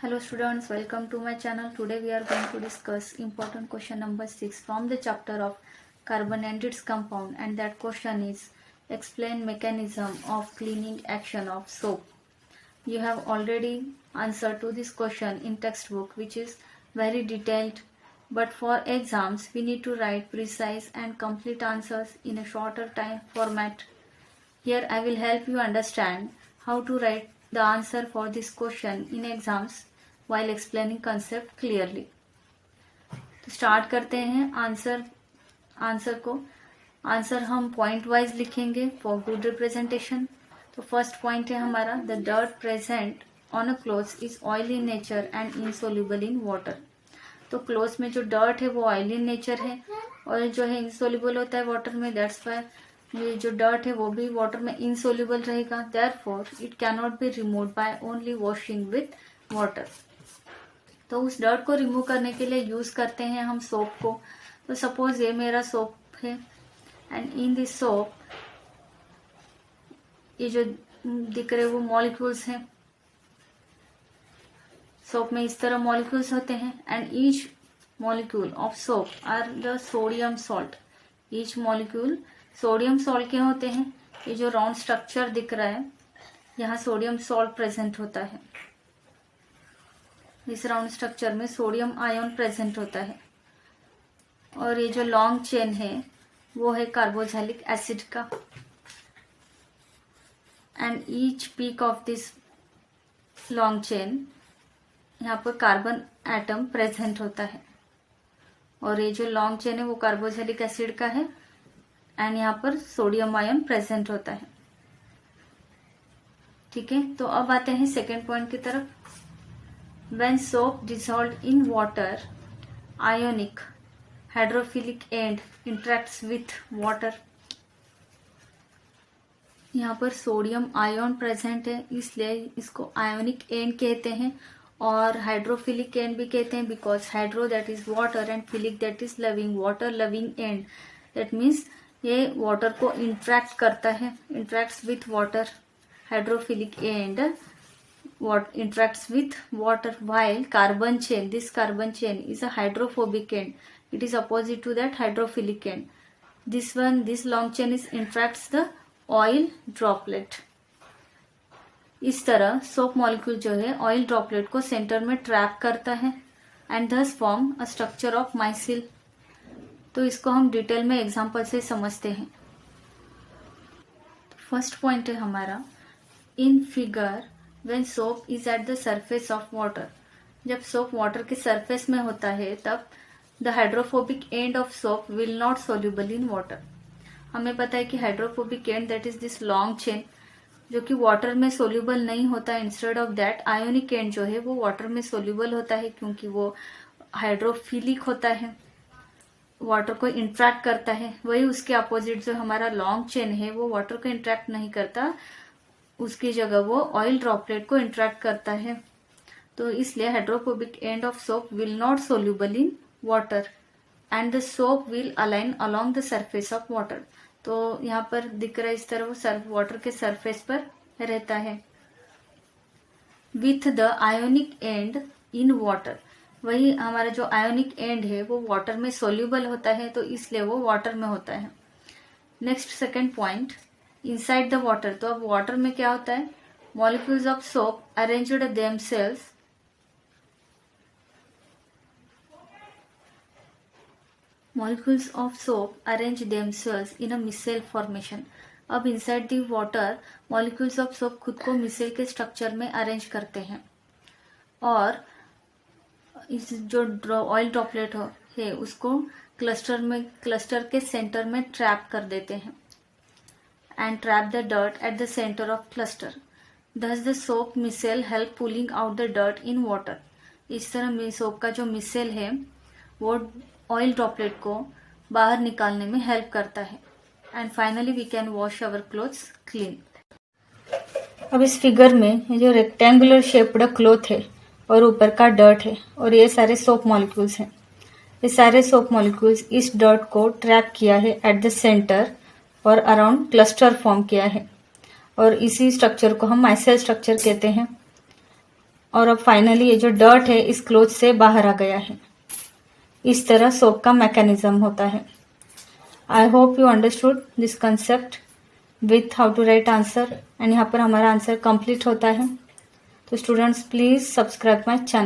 Hello students, welcome to my channel. Today we are going to discuss important question number 6 from the chapter of carbon and its compound, and that question is explain mechanism of cleaning action of soap. You have already answered to this question in textbook, which is very detailed, but for exams we need to write precise and complete answers in a shorter time format. Here I will help you understand how to write the answer for this question in exams while explaining concept clearly. तो start करते हैं answer को। Answer हम point wise लिखेंगे for good representation. तो first point है हमारा, the dirt present on a clothes is oil in nature and insoluble in water. तो क्लोथ्स में जो डर्ट है वो ऑयल इन नेचर है, ऑयल जो है इनसोल्यूबल होता है वाटर में, दैट्स वाई ये जो डर्ट है वो भी वाटर में इनसोल्यूबल रहेगा। Therefore it can not be remove by only washing with water. तो उस डर्ट को रिमूव करने के लिए यूज करते हैं हम सोप को। तो सपोज ये मेरा सोप है एंड इन दिस सोप ये जो दिख रहे वो मॉलिक्यूल्स हैं। सोप में इस तरह मॉलिक्यूल्स होते हैं and each molecule of soap are the sodium salt. Each molecule sodium salt के होते हैं। ये जो राउंड स्ट्रक्चर दिख रहा है यहाँ सोडियम सॉल्ट प्रेजेंट होता है। इस राउंड स्ट्रक्चर में सोडियम आयन प्रेजेंट होता है और ये जो लॉन्ग चेन है वो है कार्बोक्सिलिक एसिड का। And each peak of this long chain यहाँ पर कार्बन एटम प्रेजेंट होता है और ये जो लॉन्ग चेन है वो कार्बोक्सिलिक एसिड का है एंड यहाँ पर सोडियम आयन प्रेजेंट होता है। ठीक है, तो अब आते हैं सेकेंड पॉइंट की तरफ। When soap dissolved in water, ionic hydrophilic end interacts with water. यहाँ पर सोडियम आयन प्रेजेंट है इसलिए इसको आयोनिक एंड कहते हैं और हाइड्रोफिलिक एंड भी कहते हैं, because hydro that is water and philic that is loving, water loving and. That means ये वाटर को इंट्रैक्ट करता है, interacts with water. Hydrophilic and what interacts with water, while carbon chain, this carbon chain is a hydrophobic end. It is opposite to that hydrophilic end. This one, this long chain is interacts the oil droplet. इस तरह soap molecule जो है oil droplet को centre में trap करता है and thus form a structure of micelle. तो इसको हम डिटेल में एग्जांपल से समझते हैं। फर्स्ट पॉइंट है हमारा, in figure when soap is at the surface of water. जब सोप वाटर के सरफेस में होता है तब the hydrophobic end of soap will not soluble in water. हमें पता है कि hydrophobic and that is this long chain जो कि वाटर में सोल्यूबल नहीं होता। Instead of that ionic and जो है वो वाटर में सोल्यूबल होता है क्योंकि वो हाइड्रोफिलिक होता है, वाटर को इंट्रैक्ट करता है। वही उसके अपोजिट जो हमारा लॉन्ग चेन है वो वाटर को इंट्रैक्ट नहीं करता, उसकी जगह वो ऑयल ड्रॉपलेट को इंट्रैक्ट करता है। तो इसलिए hydrophobic end of soap will not soluble in water and the soap will align along the surface of water. तो यहाँ पर दिख रहा है इस तरह वो वाटर के सरफेस पर रहता है with the ionic and in water. वही हमारा जो आयोनिक एंड है वो वाटर में सोल्यूबल होता है तो इसलिए वो वाटर में होता है। Next second point, inside the water. तो अब वाटर में क्या होता है, molecules of soap arranged themselves molecules of soap arrange themselves in a micelle formation. अब inside the water molecules of soap खुद को मिसेल के स्ट्रक्चर में अरेंज करते हैं और इस जो ऑयल ड्रॉपलेट है उसको क्लस्टर के सेंटर में ट्रैप कर देते हैं and trap the dirt at the center of cluster. Thus the soap micelle help pulling out the dirt in water. इस तरह सोप का जो मिसेल है वो ऑयल ड्रॉपलेट को बाहर निकालने में हेल्प करता है and finally we can wash our clothes clean. अब इस फिगर में ये जो रेक्टेंगुलर शेप्ड क्लोथ है और ऊपर का डर्ट है और ये सारे सोप मॉलिक्यूल्स हैं। ये सारे सोप मॉलिक्यूल्स इस डर्ट को ट्रैप किया है एट द सेंटर और अराउंड क्लस्टर फॉर्म किया है और इसी स्ट्रक्चर को हम माइसेल स्ट्रक्चर कहते हैं। और अब फाइनली ये जो डर्ट है इस क्लोथ से बाहर आ गया है। इस तरह सोप का मैकेनिज्म होता है। I hope you understood this concept with how to write answer. And यहाँ पर हमारा आंसर कंप्लीट होता है। तो students please subscribe my channel.